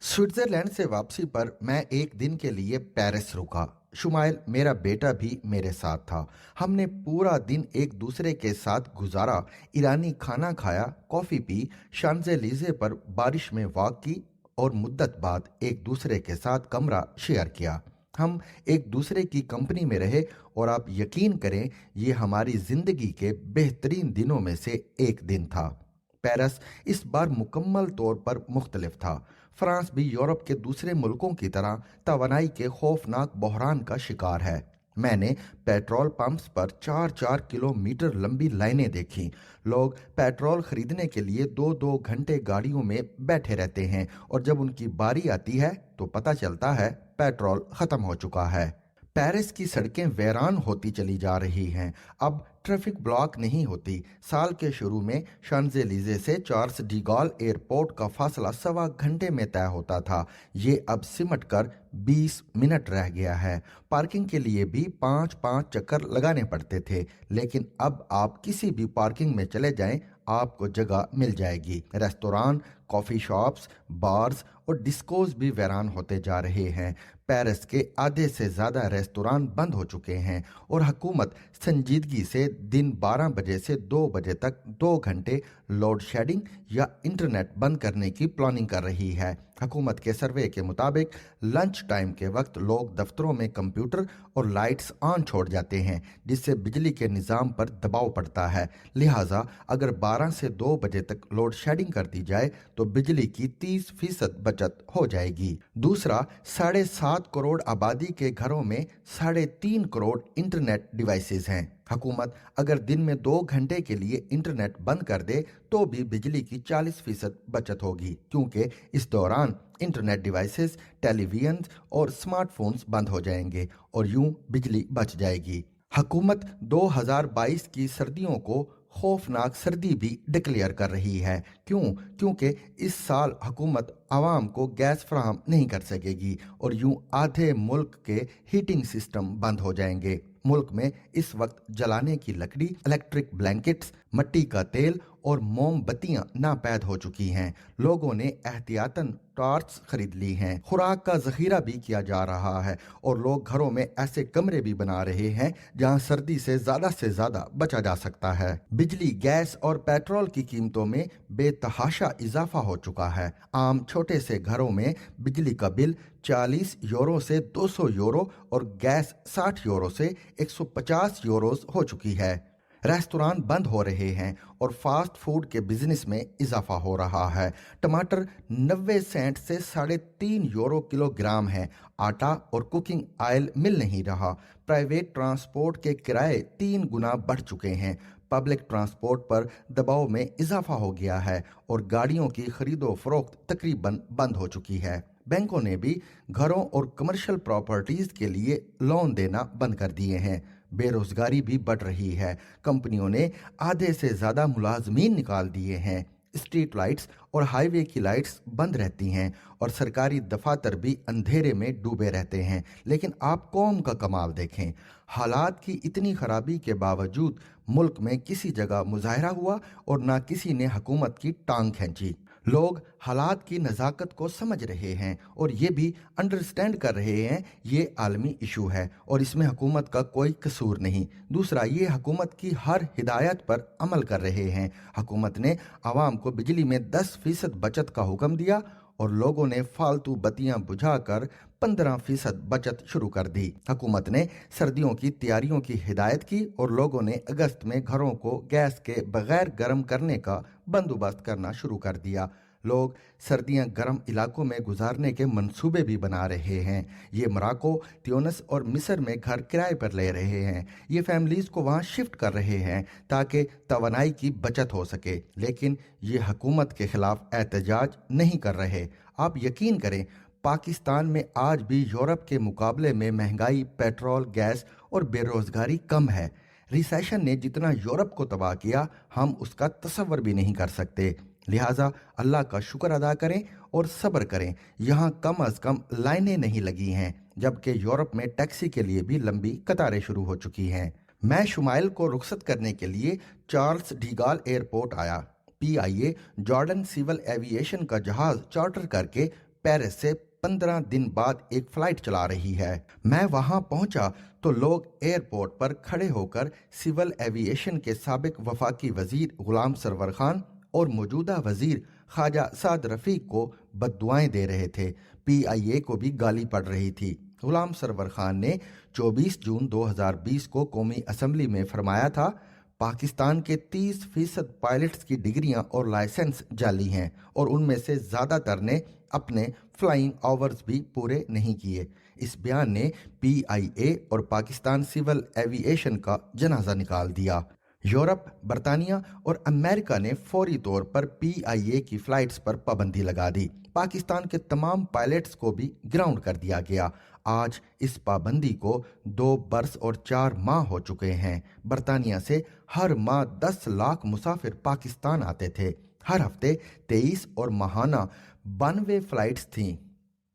Switzerland से वापसी पर मैं एक दिन के लिए पेरिस रुका। शुमाइल मेरा बेटा भी मेरे साथ था। हमने पूरा दिन एक दूसरे के साथ गुजारा। ईरानी खाना खाया, कॉफ़ी पी, शांज़ेलीज़े पर बारिश में वॉक की और मुद्दत बाद एक दूसरे के साथ कमरा शेयर किया। हम एक दूसरे की कंपनी में रहे और आप यकीन करें, ये हमारी ज़िंदगी के बेहतरीन दिनों में से एक दिन था। पेरिस इस बार मुकम्मल तौर पर मुख्तलिफ था। फ्रांस भी यूरोप के दूसरे मुल्कों की तरह तवानाई के खौफनाक बहरान का शिकार है। मैंने पेट्रोल पंप्स पर 4-4 किलोमीटर लंबी लाइनें देखी। लोग पेट्रोल खरीदने के लिए 2-2 घंटे गाड़ियों में बैठे रहते हैं और जब उनकी बारी आती है तो पता चलता है पेट्रोल ख़त्म हो चुका है। पेरिस की सड़कें वीरान होती चली जा रही हैं। अब ट्रैफिक ब्लॉक नहीं होती। साल के शुरू में शांज़ेलीज़े से चार्ल्स डी गॉल एयरपोर्ट का फासला 1.25 घंटे में तय होता था। ये अब सिमट कर 20 मिनट रह गया है। पार्किंग के लिए भी 5-5 चक्कर लगाने पड़ते थे, लेकिन अब आप किसी भी पार्किंग में चले जाएं, आपको जगह मिल जाएगी। रेस्तोरां, कॉफ़ी शॉप्स, बार्स और डिस्कोज भी वीरान होते जा रहे हैं। पेरिस के आधे से ज़्यादा रेस्तोरां बंद हो चुके हैं और हुकूमत संजीदगी से दिन 12 बजे से 2 बजे तक 2 घंटे लोड शेडिंग या इंटरनेट बंद करने की प्लानिंग कर रही है। हुकूमत के सर्वे के मुताबिक लंच टाइम के वक्त लोग दफ्तरों में कंप्यूटर और लाइट्स ऑन छोड़ जाते हैं, जिससे बिजली के निज़ाम पर दबाव पड़ता है। लिहाजा अगर 12 से 2 बजे तक लोड शेडिंग कर दी जाए तो बिजली की 30% बचत हो जाएगी। दूसरा, 7.5 करोड़ आबादी के घरों में 3.5 करोड़ इंटरनेट डिवाइसेस हैं। हुकूमत अगर दिन में 2 घंटे के लिए इंटरनेट बंद कर दे तो भी बिजली की 40% बचत होगी, क्योंकि इस दौरान इंटरनेट डिवाइसेस, टेलीविजन और स्मार्टफोन्स बंद हो जाएंगे और यूं बिजली बच जाएगी। हुकूमत 2022 की सर्दियों को खौफनाक सर्दी भी डिक्लेयर कर रही है। क्योंकि इस साल हुकूमत आवाम को गैस फराहम नहीं कर सकेगी और यूं आधे मुल्क के हीटिंग सिस्टम बंद हो जाएंगे। मुल्क में इस वक्त जलाने की लकड़ी, इलेक्ट्रिक ब्लैंकेट्स, मिट्टी का तेल और मोमबत्तियां नापैद हो चुकी हैं। लोगों ने एहतियातन टॉर्च खरीद ली हैं। खुराक का जखीरा भी किया जा रहा है और लोग घरों में ऐसे कमरे भी बना रहे हैं जहां सर्दी से ज्यादा बचा जा सकता है। बिजली, गैस और पेट्रोल की कीमतों में बेतहाशा इजाफा हो चुका है। आम छोटे से घरों में बिजली का बिल 40 यूरो से 200 यूरो और गैस 60 यूरो से 150 यूरोस हो चुकी है। रेस्तोरां बंद हो रहे हैं और फास्ट फूड के बिजनेस में इजाफा हो रहा है। टमाटर 90 सेंट से 3.5 यूरो किलोग्राम है। आटा और कुकिंग ऑयल मिल नहीं रहा। प्राइवेट ट्रांसपोर्ट के किराए 3 गुना बढ़ चुके हैं। पब्लिक ट्रांसपोर्ट पर दबाव में इजाफा हो गया है और गाड़ियों की खरीदो फरोख्त तकरीबन बंद हो चुकी है। बैंकों ने भी घरों और कमर्शियल प्रॉपर्टीज के लिए लोन देना बंद कर दिए हैं। बेरोजगारी भी बढ़ रही है। कंपनियों ने आधे से ज्यादा मुलाजमीन निकाल दिए हैं। स्ट्रीट लाइट्स और हाईवे की लाइट्स बंद रहती हैं और सरकारी दफातर भी अंधेरे में डूबे रहते हैं। लेकिन आप कौम का कमाल देखें, हालात की इतनी खराबी के बावजूद मुल्क में किसी जगह मुजाहरा हुआ और ना किसी ने हुकूमत की टांग खींची। लोग हालात की नज़ाकत को समझ रहे हैं और ये भी अंडरस्टैंड कर रहे हैं ये आलमी इशू है और इसमें हुकूमत का कोई कसूर नहीं। दूसरा, ये हुकूमत की हर हिदायत पर अमल कर रहे हैं। हुकूमत ने आवाम को बिजली में 10% बचत का हुक्म दिया और लोगों ने फालतू बत्तियां बुझाकर 15% बचत शुरू कर दी। हुकूमत ने सर्दियों की तैयारियों की हिदायत की और लोगों ने अगस्त में घरों को गैस के बगैर गर्म करने का बंदोबस्त करना शुरू कर दिया। लोग सर्दियां गर्म इलाकों में गुजारने के मंसूबे भी बना रहे हैं। ये मोरक्को, ट्यूनिस और मिस्र में घर किराए पर ले रहे हैं। ये फैमिलीज को वहां शिफ्ट कर रहे हैं ताकि तवानाई की बचत हो सके, लेकिन ये हुकूमत के खिलाफ एहतजाज नहीं कर रहे। आप यकीन करें, पाकिस्तान में आज भी यूरोप के मुकाबले में महंगाई, पेट्रोल, गैस और बेरोजगारी कम है। रिसेशन ने जितना यूरोप को तबाह किया, हम उसका तसव्वुर भी नहीं कर सकते। लिहाजा अल्लाह का शुक्र अदा करें और सब्र करें। यहाँ कम अज कम लाइनें नहीं लगी हैं, जबकि यूरोप में टैक्सी के लिए भी लंबी कतारें शुरू हो चुकी हैं। मैं शुमाइल को रुखसत करने के लिए चार्ल्स डी गॉल एयरपोर्ट आया। पीआईए जॉर्डन सिविल एविएशन का जहाज चार्टर करके पेरिस से 15 दिन बाद एक फ्लाइट चला रही है। मैं वहां पहुंचा तो लोग एयरपोर्ट पर खड़े होकर सिविल एविएशन के साबिक वफाकी वजीर गुलाम सरवर खान और मौजूदा वजीर ख्वाजा साद रफीक को बद्दुआएं दे रहे थे। पीआईए को भी गाली पड़ रही थी। गुलाम सरवर खान ने 24 जून 2020 को कौमी असम्बली में फरमाया था, पाकिस्तान के 30% पायलट्स की डिग्रियां और लाइसेंस जाली हैं और उनमें से ज़्यादातर ने अपने फ्लाइंग आवर्स भी पूरे नहीं किए। इस बयान ने पीआईए और पाकिस्तान सिविल एविएशन का जनाजा निकाल दिया। यूरोप, बरतानिया और अमेरिका ने फौरी तौर पर पीआईए की फ्लाइट्स पर पाबंदी लगा दी। पाकिस्तान के तमाम पायलट्स को भी ग्राउंड कर दिया गया। आज इस पाबंदी को 2 बरस और 4 माह हो चुके हैं। बरतानिया से हर माह 10 लाख मुसाफिर पाकिस्तान आते थे। हर हफ्ते 23 और माहाना 92 फ्लाइट्स थीं।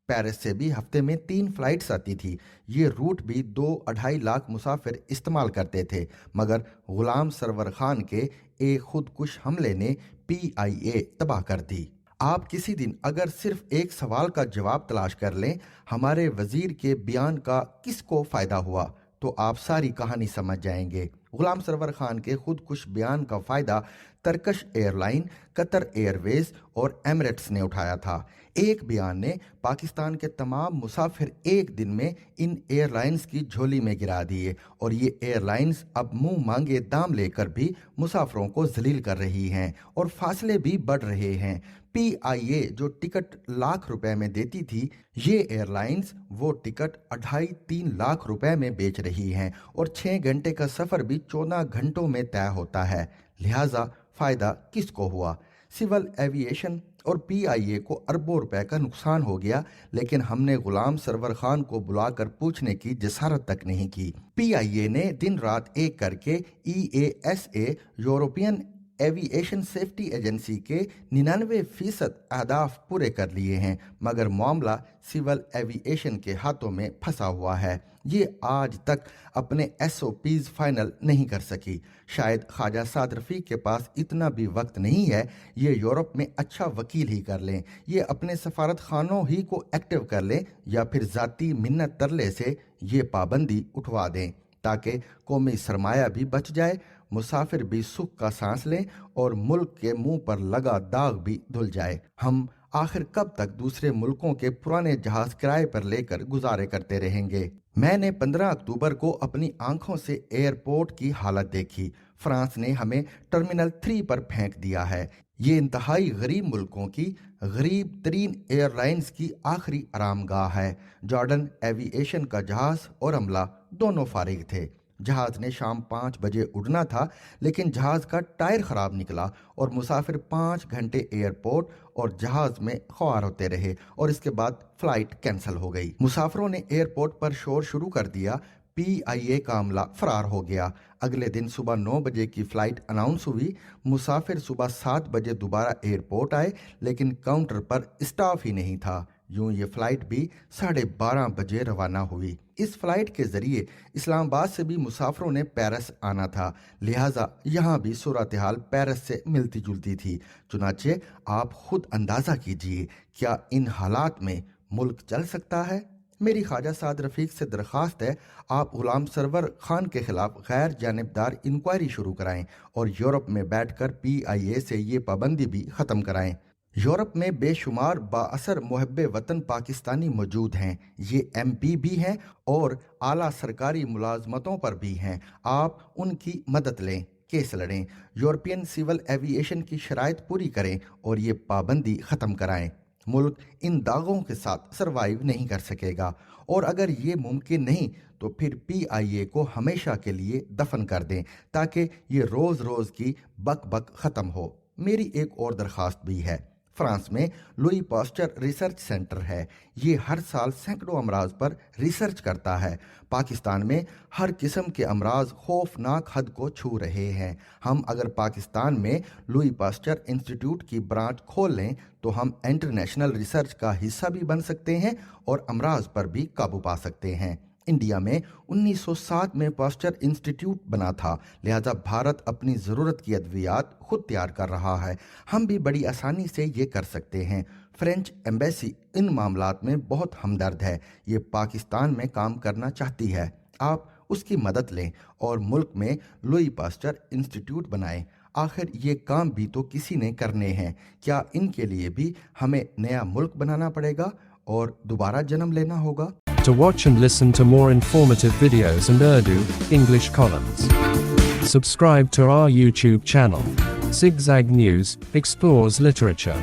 पेरिस से भी हफ्ते में 3 फ्लाइट्स आती थी। ये रूट भी 2-2.5 लाख मुसाफिर इस्तेमाल करते थे, मगर गुलाम सरवर खान के एक खुदकुश हमले ने पीआईए तबाह कर दी। आप किसी दिन अगर सिर्फ एक सवाल का जवाब तलाश कर लें, हमारे वजीर के बयान का किसको फायदा हुआ, तो आप सारी कहानी समझ जाएंगे। गुलाम सरवर खान के खुदकुश बयान का फायदा टर्किश एयरलाइन, कतर एयरवेज और एमिरेट्स ने उठाया था। एक बयान ने पाकिस्तान के तमाम मुसाफिर एक दिन में इन एयरलाइंस की झोली में गिरा दिए और ये एयरलाइंस अब मुंह मांगे दाम लेकर भी मुसाफिरों को जलील कर रही हैं और फासले भी बढ़ रहे हैं। पीआईए जो टिकट लाख रुपए में देती थी, ये एयरलाइंस वो टिकट 2.5-3 लाख रुपए में बेच रही हैं और 6 घंटे का सफर भी 14 घंटों में तय होता है। लिहाजा फायदा किसको हुआ? सिविल एविएशन और पीआईए को अरबों रुपए का नुकसान हो गया, लेकिन हमने गुलाम सरवर खान को बुलाकर पूछने की जसारत तक नहीं की। पीआईए ने दिन रात एक करके ईएएसए यूरोपियन एविएशन सेफ्टी एजेंसी के 99% अहदाफ पूरे कर लिए हैं, मगर मामला सिविल एविएशन के हाथों में फंसा हुआ है। ये आज तक अपने एसओपीज फाइनल नहीं कर सकी। शायद ख्वाजा साद रफीक के पास इतना भी वक्त नहीं है। ये यूरोप में अच्छा वकील ही कर लें, ये अपने सफारत खानों ही को एक्टिव कर लें या फिर जाती मिन्नत तरले से ये पाबंदी उठवा दें, ताकि कौमी सरमाया भी बच जाए, मुसाफिर भी सुख का सांस लें और मुल्क के मुंह पर लगा दाग भी धुल जाए। हम आखिर कब तक दूसरे मुल्कों के पुराने जहाज किराए पर लेकर गुजारे करते रहेंगे? मैंने 15 अक्टूबर को अपनी आंखों से एयरपोर्ट की हालत देखी। फ्रांस ने हमें टर्मिनल 3 पर फेंक दिया है। ये इंतहाई गरीब मुल्कों की गरीब तरीन एयरलाइंस की आखिरी आरामगाह है। जॉर्डन एविएशन का जहाज और अमला दोनों फारिग थे। जहाज ने शाम 5 बजे उड़ना था, लेकिन जहाज का टायर खराब निकला और मुसाफिर 5 घंटे एयरपोर्ट और जहाज में ख्वार होते रहे और इसके बाद फ्लाइट कैंसिल हो गई। मुसाफिरों ने एयरपोर्ट पर शोर शुरू कर दिया। पीआईए का अमला फरार हो गया। अगले दिन सुबह 9 बजे की फ्लाइट अनाउंस हुई। मुसाफिर सुबह 7 बजे दोबारा एयरपोर्ट आए, लेकिन काउंटर पर स्टाफ ही नहीं था। यूं ये फ्लाइट भी 12:30 बजे रवाना हुई। इस फ्लाइट के जरिए इस्लामाबाद से भी मुसाफिरों ने पेरिस आना था, लिहाजा यहाँ भी सूरत हाल पेरिस से मिलती जुलती थी। चुनाचे आप खुद अंदाजा कीजिए, क्या इन हालात में मुल्क चल सकता है? मेरी ख्वाजा साद रफीक से दरख्वास्त है, आप गुलाम सरवर खान के खिलाफ गैर जानिबदार इंक्वायरी शुरू कराएं और यूरोप में बैठकर पीआईए से ये पाबंदी भी ख़त्म कराएं। यूरोप में बेशुमार बाअसर मुहब्बे वतन पाकिस्तानी मौजूद हैं। ये एमपी भी हैं और आला सरकारी मुलाजमतों पर भी हैं। आप उनकी मदद लें, केस लड़ें, यूरोपियन सिविल एविएशन की शराइत पूरी करें और ये पाबंदी ख़त्म कराएं। मुल्क इन दागों के साथ सरवाइव नहीं कर सकेगा और अगर ये मुमकिन नहीं तो फिर पीआईए को हमेशा के लिए दफन कर दें, ताकि ये रोज़ रोज़ की बक बक ख़त्म हो। मेरी एक और दरख्वास्त भी है। फ्रांस में लुई पास्चर रिसर्च सेंटर है। ये हर साल सैकड़ों अमराज पर रिसर्च करता है। पाकिस्तान में हर किस्म के अमराज खौफनाक हद को छू रहे हैं। हम अगर पाकिस्तान में लुई पास्चर इंस्टीट्यूट की ब्रांच खोल लें तो हम इंटरनेशनल रिसर्च का हिस्सा भी बन सकते हैं और अमराज पर भी काबू पा सकते हैं। इंडिया में 1907 में पास्चर इंस्टीट्यूट बना था, लिहाजा भारत अपनी ज़रूरत की अद्वियात खुद तैयार कर रहा है। हम भी बड़ी आसानी से ये कर सकते हैं। فرینچ ایمبیسی ان معاملات میں بہت ہمدرد ہے، یہ پاکستان میں کام کرنا چاہتی ہے، آپ اس کی مدد لیں اور ملک میں لوئی پاسچر انسٹیٹیوٹ بنائیں۔ آخر یہ کام بھی تو کسی نے کرنے ہیں، کیا ان کے لیے بھی ہمیں نیا ملک بنانا پڑے گا اور دوبارہ جنم لینا ہوگا؟ To watch and listen to more informative videos and Urdu, English columns, subscribe to our YouTube channel. Zigzag News explores literature.